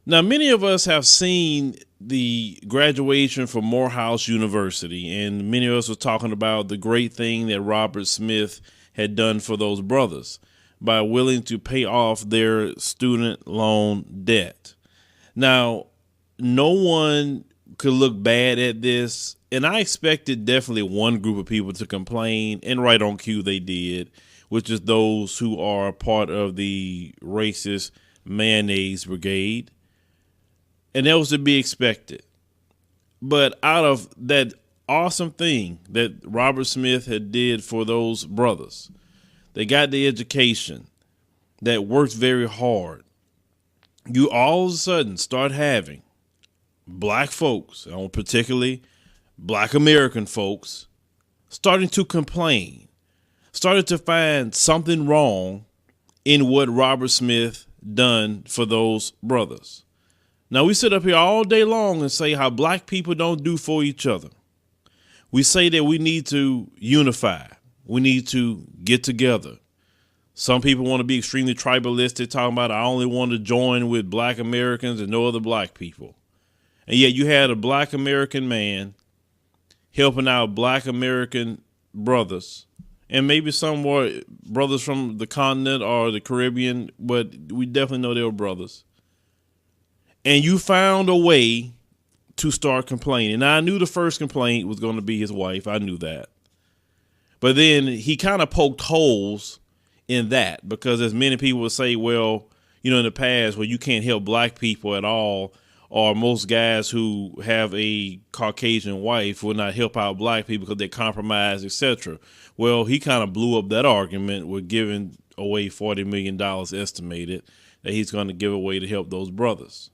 Now, many of us have seen the graduation from Moorehouse University, and many of us were talking about the great thing that Robert Smith had done for those brothers by willing to pay off their student loan debt. Now, no one could look bad at this, and I expected definitely one group of people to complain, and right on cue they did, which is those who are part of the racist mayonnaise brigade. And that was to be expected. But out of that awesome thing that Robert Smith had did for those brothers, they got the education that worked very hard. You all of a sudden start having black folks, particularly black American folks, starting to complain, started to find something wrong in what Robert Smith done for those brothers. Now, we sit up here all day long and say how black people don't do for each other. We say that we need to unify. We need to get together. Some people want to be extremely tribalistic, talking about I only want to join with black Americans and no other black people. And yet you had a black American man helping out black American brothers, and maybe some more brothers from the continent or the Caribbean, but we definitely know they were brothers. And you found a way to start complaining. Now, I knew the first complaint was going to be his wife. I knew that. But then he kind of poked holes in that, because as many people would say, well, in the past, well, you can't help black people at all, or most guys who have a Caucasian wife will not help out black people because they're compromised, etc. Well, he kind of blew up that argument with giving away $40 million estimated that he's going to give away to help those brothers.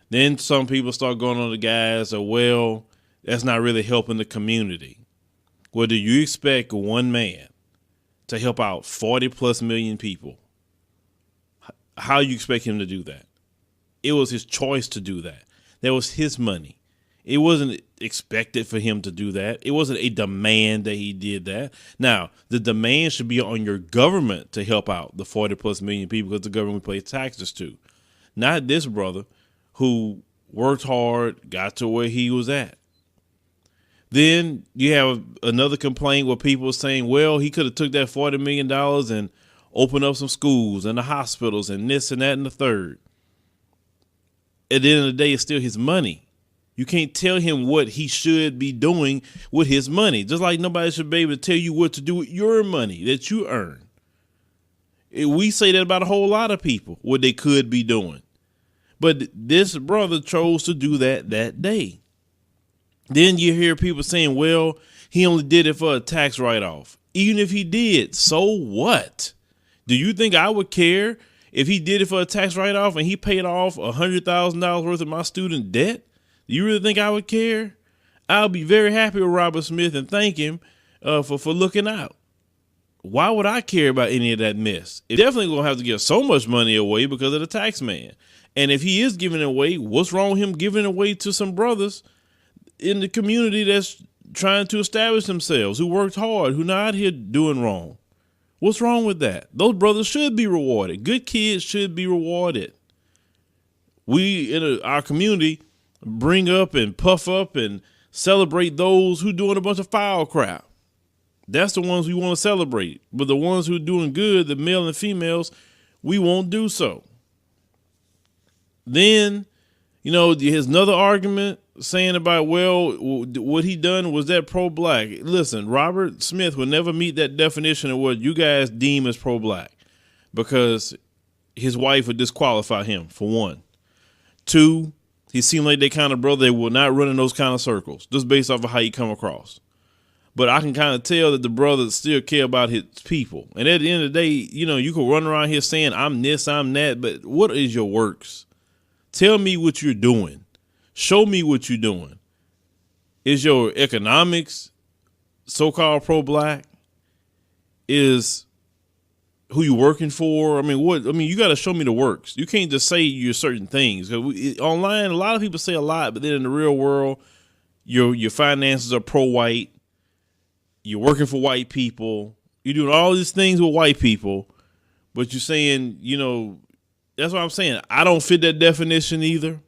Then some people start going on the guys, well, that's not really helping the community. Well, do you expect one man to help out 40 plus million people? How you expect him to do that? It was his choice to do that. That was his money. It wasn't expected for him to do that. It wasn't a demand that he did that. Now, the demand should be on your government to help out the 40 plus million people, because the government pays taxes to. Not this brother who worked hard, got to where he was at. Then you have another complaint where people are saying, well, he could have took that $40 million and opened up some schools and the hospitals and this and that and the third. At the end of the day, it's still his money. You can't tell him what he should be doing with his money. Just like nobody should be able to tell you what to do with your money that you earn. We say that about a whole lot of people, what they could be doing. But this brother chose to do that day. Then you hear people saying, well, he only did it for a tax write-off. Even if he did, so what? Do you think I would care if he did it for a tax write-off and he paid off $100,000 worth of my student debt? Do you really think I would care? I'll be very happy with Robert Smith and thank him for looking out. Why would I care about any of that mess? It's definitely going to have to give so much money away because of the tax man. And if he is giving it away, what's wrong with him giving it away to some brothers in the community that's trying to establish themselves, who worked hard, who not out here doing wrong? What's wrong with that? Those brothers should be rewarded. Good kids should be rewarded. We in our community bring up and puff up and celebrate those who doing a bunch of foul crap. That's the ones we want to celebrate. But the ones who are doing good, the male and females, we won't do so. Then, there's another argument saying about, well, what he done, was that pro-black? Listen, Robert Smith will never meet that definition of what you guys deem as pro-black, because his wife would disqualify him, for one. Two, he seemed like that kind of brother that will not run in those kind of circles, just based off of how you come across. But I can kind of tell that the brothers still care about his people. And at the end of the day, you can run around here saying, I'm this, I'm that, but what is your works? Tell me what you're doing. Show me what you're doing. Is your economics so-called pro-black? Is who you working for? You got to show me the works. You can't just say you're certain things. Online, a lot of people say a lot, but then in the real world, your finances are pro-white. You're working for white people. You're doing all these things with white people, but you're saying, That's what I'm saying. I don't fit that definition either.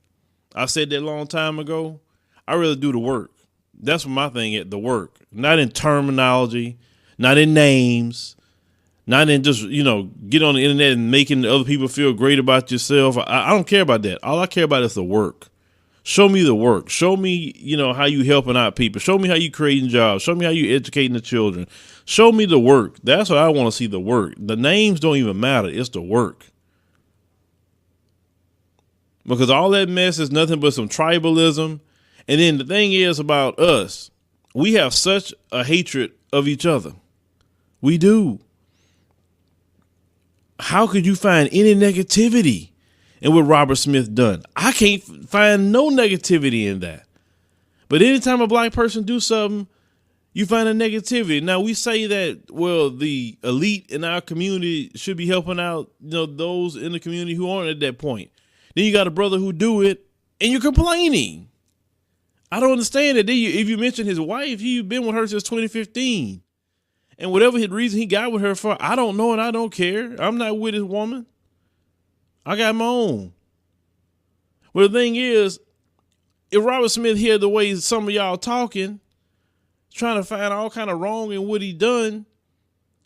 I said that a long time ago. I really do the work. That's what my thing is, the work. Not in terminology, not in names, not in just, get on the internet and making other people feel great about yourself. I don't care about that. All I care about is the work. Show me the work. Show me, how you helping out people. Show me how you creating jobs. Show me how you educating the children. Show me the work. That's what I want to see, the work. The names don't even matter. It's the work. Because all that mess is nothing but some tribalism. And then the thing is about us, we have such a hatred of each other. We do. How could you find any negativity in what Robert Smith done? I can't find no negativity in that. But anytime a black person do something, you find a negativity. Now we say that, well, the elite in our community should be helping out, those in the community who aren't at that point. Then you got a brother who do it and you're complaining. I don't understand it. If you mention his wife, he's been with her since 2015. And whatever his reason he got with her for, I don't know and I don't care. I'm not with his woman. I got my own. Well, the thing is, if Robert Smith hear the way some of y'all talking, trying to find all kind of wrong in what he done,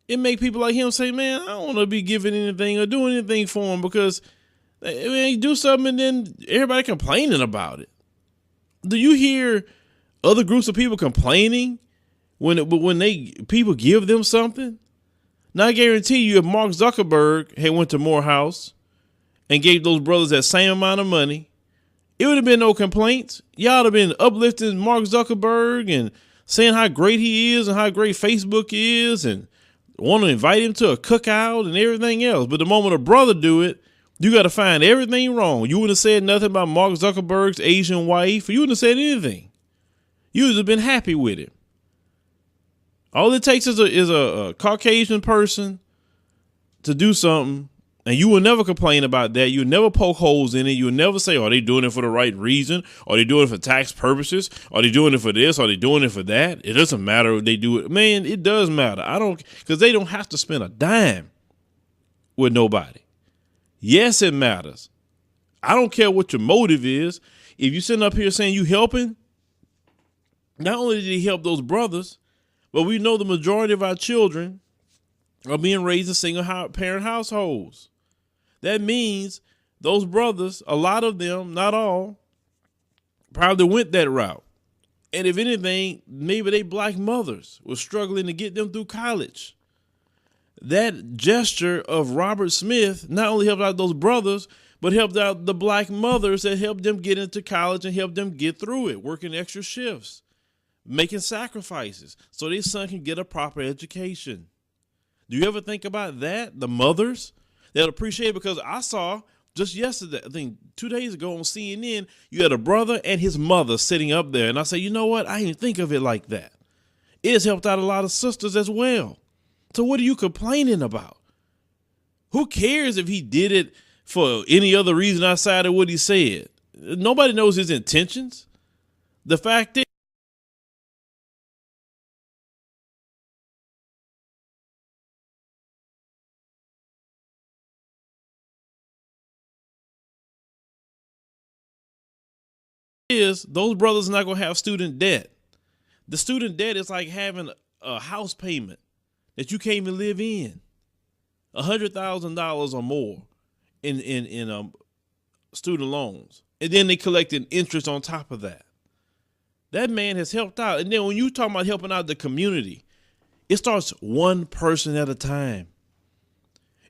it make people like him say, man, I don't want to be giving anything or doing anything for him, because he do something and then everybody complaining about it. Do you hear other groups of people complaining when people give them something? Now I guarantee you, if Mark Zuckerberg had went to Moorehouse and gave those brothers that same amount of money, it would have been no complaints. Y'all would have been uplifting Mark Zuckerberg and saying how great he is and how great Facebook is and want to invite him to a cookout and everything else. But the moment a brother do it, you got to find everything wrong. You wouldn't have said nothing about Mark Zuckerberg's Asian wife. You wouldn't have said anything. You would have been happy with it. All it takes is a Caucasian person to do something, and you will never complain about that. You will never poke holes in it. You will never say, are they doing it for the right reason? Are they doing it for tax purposes? Are they doing it for this? Are they doing it for that? It doesn't matter if they do it. Man, it does matter. Because they don't have to spend a dime with nobody. Yes, it matters. I don't care what your motive is. If you sitting up here saying you helping, not only did he help those brothers, but we know the majority of our children are being raised in single parent households. That means those brothers, a lot of them, not all, probably went that route. And if anything, maybe they black mothers were struggling to get them through college. That gesture of Robert Smith not only helped out those brothers, but helped out the black mothers that helped them get into college and helped them get through it, working extra shifts, making sacrifices so their son can get a proper education. Do you ever think about that? The mothers that appreciate it? Because I saw just yesterday, I think 2 days ago on CNN, you had a brother and his mother sitting up there. And I said, you know what? I didn't think of it like that. It has helped out a lot of sisters as well. So what are you complaining about? Who cares if he did it for any other reason outside of what he said? Nobody knows his intentions. The fact is those brothers are not going to have student debt. The student debt is like having a house payment that you can't even live in. $100,000 or more in student loans. And then they collected interest on top of that. That man has helped out. And then when you talk about helping out the community, it starts one person at a time.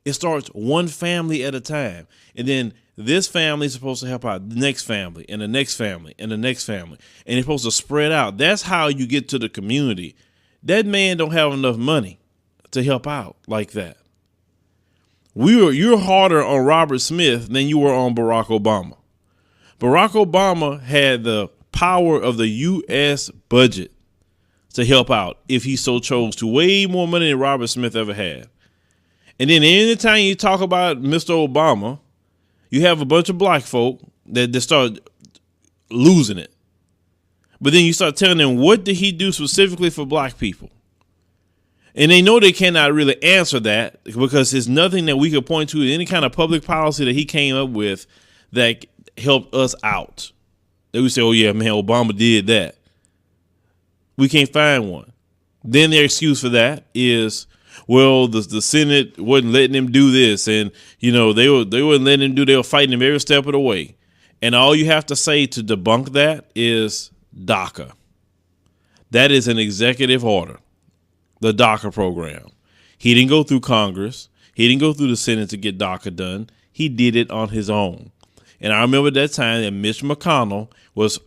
It starts one family at a time. And then this family is supposed to help out the next family and the next family and the next family. And it's supposed to spread out. That's how you get to the community. That man don't have enough money to help out like that. You're harder on Robert Smith than you were on Barack Obama. Barack Obama had the power of the U.S. budget to help out if he so chose to, way more money than Robert Smith ever had. And then anytime you talk about Mr. Obama, you have a bunch of black folk that start losing it. But then you start telling them, what did he do specifically for black people? And they know they cannot really answer that because there's nothing that we could point to, any kind of public policy that he came up with that helped us out. They would say, oh, yeah, man, Obama did that. We can't find one. Then their excuse for that is, well, the Senate wasn't letting him do this. And, they wouldn't letting him do, they were fighting him every step of the way. And all you have to say to debunk that is DACA. That is an executive order, the DACA program. He didn't go through Congress. He didn't go through the Senate to get DACA done. He did it on his own. And I remember that time that Mitch McConnell was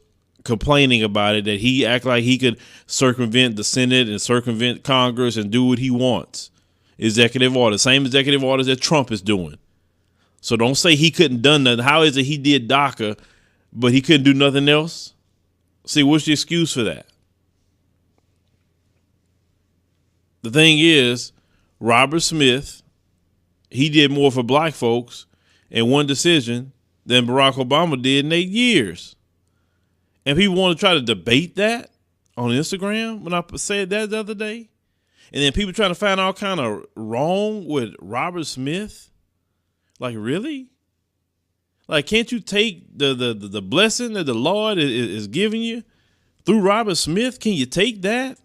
complaining about it, that he act like he could circumvent the Senate and circumvent Congress and do what he wants. Executive order, same executive orders that Trump is doing. So don't say he couldn't done nothing. How is it he did DACA, but he couldn't do nothing else? See, what's the excuse for that? The thing is, Robert Smith, he did more for black folks in one decision than Barack Obama did in 8 years. And people want to try to debate that on Instagram when I said that the other day. And then people trying to find all kind of wrong with Robert Smith. Like, really? Like, can't you take the blessing that the Lord is giving you through Robert Smith? Can you take that?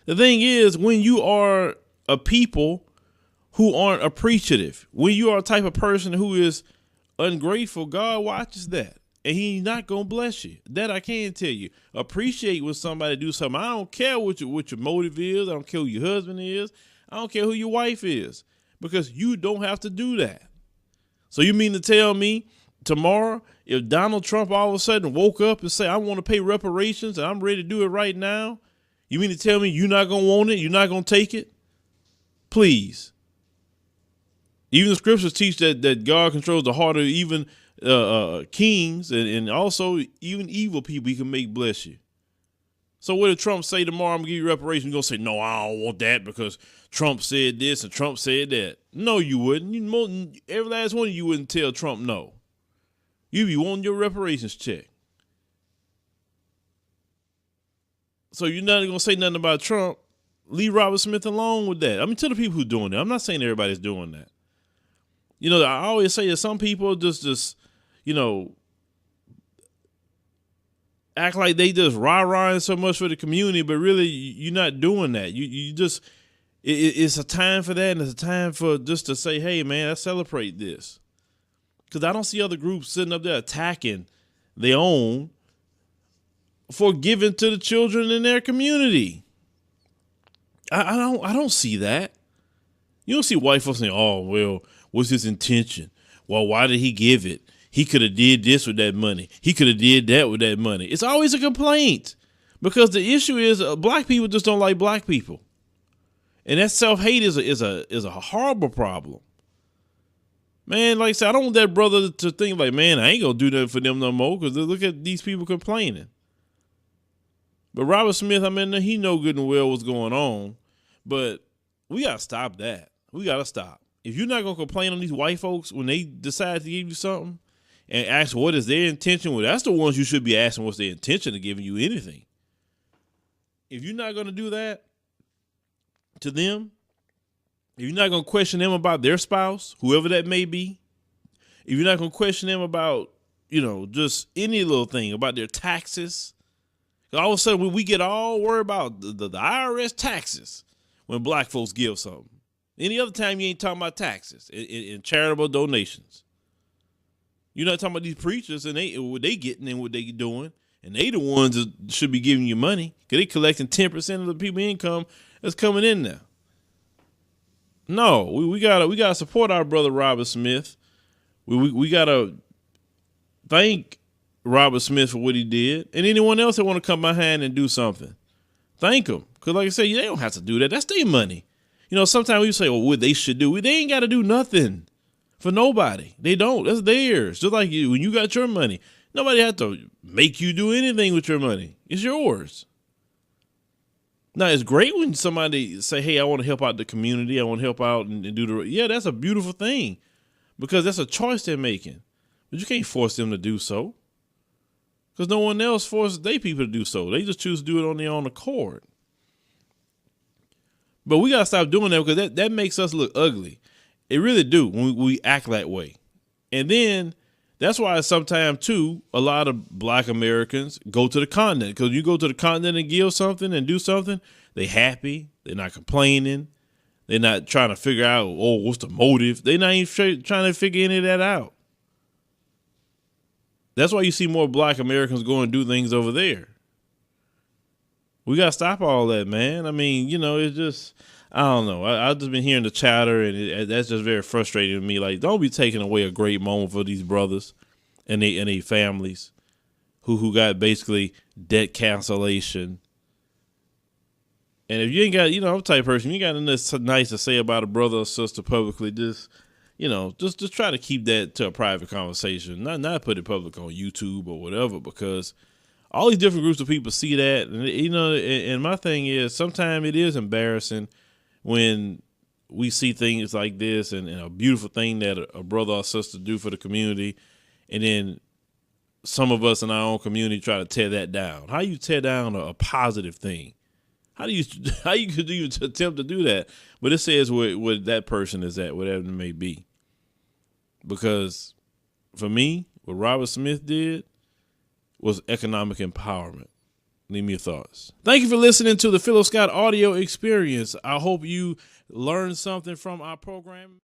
The thing is, when you are a people who aren't appreciative, when you are a type of person who is ungrateful, God watches that. And he's not going to bless you. That I can tell you. Appreciate when somebody do something. I don't care what your motive is. I don't care who your husband is. I don't care who your wife is. Because you don't have to do that. So you mean to tell me tomorrow, if Donald Trump all of a sudden woke up and say, I want to pay reparations and I'm ready to do it right now, you mean to tell me you're not going to want it? You're not going to take it? Please. Even the scriptures teach that God controls the heart of even kings and also even evil people he can make bless you. So what did Trump say tomorrow? I'm going to give you reparations. You're going to say, no, I don't want that because Trump said this and Trump said that. No, you wouldn't. Every last one of you wouldn't tell Trump no. You be wanting your reparations check. So you're not going to say nothing about Trump. Leave Robert Smith alone with that. I mean, to the people who are doing that. I'm not saying everybody's doing that. I always say that some people just act like they just rah-rahing so much for the community, but really you're not doing that. You just, it's a time for that, and it's a time for just to say, hey, man, let's celebrate this. Because I don't see other groups sitting up there attacking their own for giving to the children in their community. I don't see that. You don't see white folks saying, oh, well, what's his intention? Well, why did he give it? He could have did this with that money. He could have did that with that money. It's always a complaint because the issue is black people just don't like black people. And that self-hate is a horrible problem. Man, like I said, I don't want that brother to think like, man, I ain't going to do nothing for them no more because look at these people complaining. But Robert Smith, I mean, he know good and well what's going on, but we got to stop that. We got to stop. If you're not going to complain on these white folks when they decide to give you something and ask what is their intention, well, that's the ones you should be asking what's their intention of giving you anything. If you're not going to do that to them, if you're not going to question them about their spouse, whoever that may be, if you're not going to question them about, just any little thing about their taxes, all of a sudden we get all worried about the IRS taxes when black folks give something. Any other time you ain't talking about taxes and charitable donations. You're not talking about these preachers and what they getting and what they doing. And they the ones that should be giving you money because they collecting 10% of the people's income that's coming in there. No, we gotta support our brother Robert Smith. We gotta thank Robert Smith for what he did, and anyone else that want to come behind and do something, thank them. Because like I said, they don't have to do that. That's their money. Sometimes we say, well, what they should do. They ain't got to do nothing for nobody. They don't. That's theirs. Just like you, when you got your money, nobody had to make you do anything with your money. It's yours. Now, it's great when somebody say, hey, I want to help out the community. I want to help out and do yeah, that's a beautiful thing because that's a choice they're making. But you can't force them to do so because no one else forces their people to do so. They just choose to do it on their own accord. But we got to stop doing that because that makes us look ugly. It really do when we act that way. And then that's why sometimes, too, a lot of black Americans go to the continent. Because you go to the continent and give something and do something, they happy. They're not complaining. They're not trying to figure out, oh, what's the motive? They're not even trying to figure any of that out. That's why you see more black Americans go and do things over there. We got to stop all that, man. I mean, it's just, I don't know. I've just been hearing the chatter, and that's just very frustrating to me. Like, don't be taking away a great moment for these brothers and their families who got basically debt cancellation. And if you ain't got, I'm the type of person, you got nothing nice to say about a brother or sister publicly, just try to keep that to a private conversation, not put it public on YouTube or whatever, because all these different groups of people see that. And, and my thing is, sometimes it is embarrassing when we see things like this and a beautiful thing that a brother or sister do for the community. And then some of us in our own community try to tear that down. How you tear down a positive thing? How could you attempt to do that? But it says where that person is at, whatever it may be. Because for me, what Robert Smith did was economic empowerment. Leave me your thoughts. Thank you for listening to the Phil Scott audio experience. I hope you learned something from our program.